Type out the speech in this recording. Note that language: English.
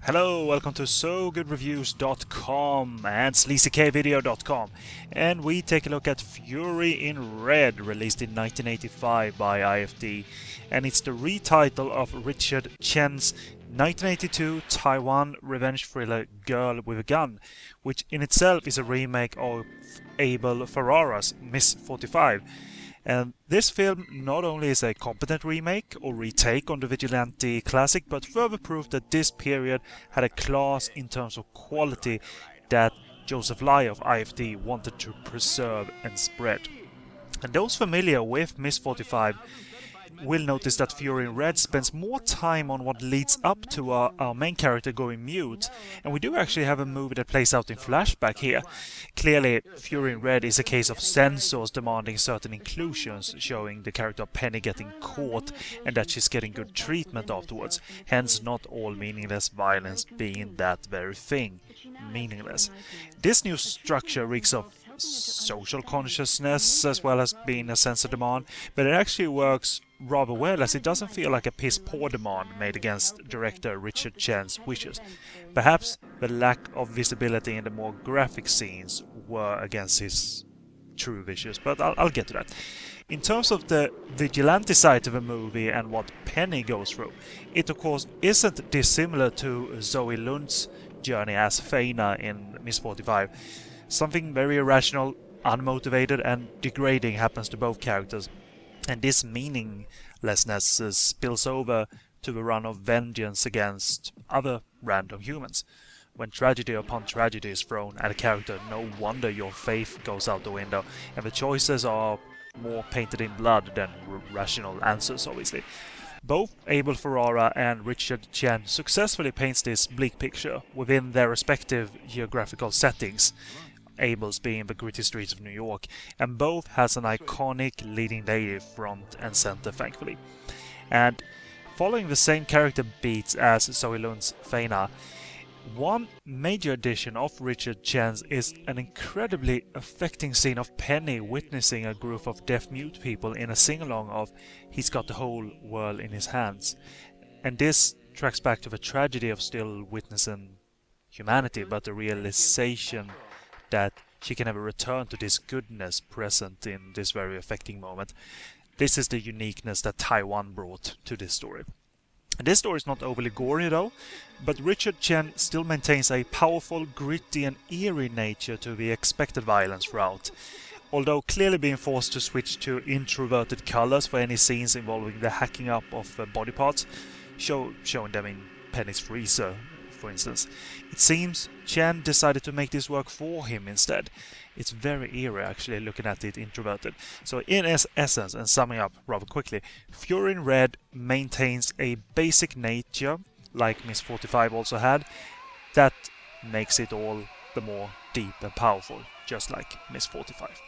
Hello, welcome to SoGoodReviews.com and SleazyKvideo.com, and we take a look at Fury in Red, released in 1985 by IFD, and it's the retitle of Richard Chen's 1982 Taiwan revenge thriller Girl with a Gun, which in itself is a remake of Abel Ferrara's Miss 45. And this film not only is a competent remake or retake on the Vigilante classic, but further proof that this period had a class in terms of quality that Joseph Lai of IFD wanted to preserve and spread. And those familiar with Miss 45 will notice that Fury in Red spends more time on what leads up to our main character going mute, and we do actually have a movie that plays out in flashback here. Clearly, Fury in Red is a case of censors demanding certain inclusions, showing the character Penny getting caught and that she's getting good treatment afterwards, hence not all meaningless violence being that very thing, meaningless. This new structure reeks of social consciousness as well as being a censor demand, but it actually works rather well, as it doesn't feel like a piss-poor demand made against director Richard Chen's wishes. Perhaps the lack of visibility in the more graphic scenes were against his true wishes, but I'll get to that. In terms of the vigilante side of the movie and what Penny goes through, it of course isn't dissimilar to Zoe Lund's journey as Feina in Miss 45. Something very irrational, unmotivated and degrading happens to both characters, and this meaninglessness spills over to the run of vengeance against other random humans. When tragedy upon tragedy is thrown at a character, no wonder your faith goes out the window, and the choices are more painted in blood than rational answers, obviously. Both Abel Ferrara and Richard Chen successfully paints this bleak picture within their respective geographical settings, Abel's being the gritty streets of New York, and both has an iconic leading lady front and center, thankfully. And following the same character beats as Zoe Lund's Feina, one major addition of Richard Chen's is an incredibly affecting scene of Penny witnessing a group of deaf-mute people in a sing-along of He's Got the Whole World in His Hands. And this tracks back to the tragedy of still witnessing humanity, but the realization that she can never return to this goodness present in this very affecting moment. This is the uniqueness that Taiwan brought to this story. And this story is not overly gory though, but Richard Chen still maintains a powerful, gritty and eerie nature to the expected violence throughout, although clearly being forced to switch to introverted colors for any scenes involving the hacking up of body parts, showing them in Penny's freezer, for instance. It seems Chen decided to make this work for him instead. It's very eerie actually looking at it introverted. So in essence, and summing up rather quickly, Fury in Red maintains a basic nature, like Miss 45 also had, that makes it all the more deep and powerful, just like Miss 45.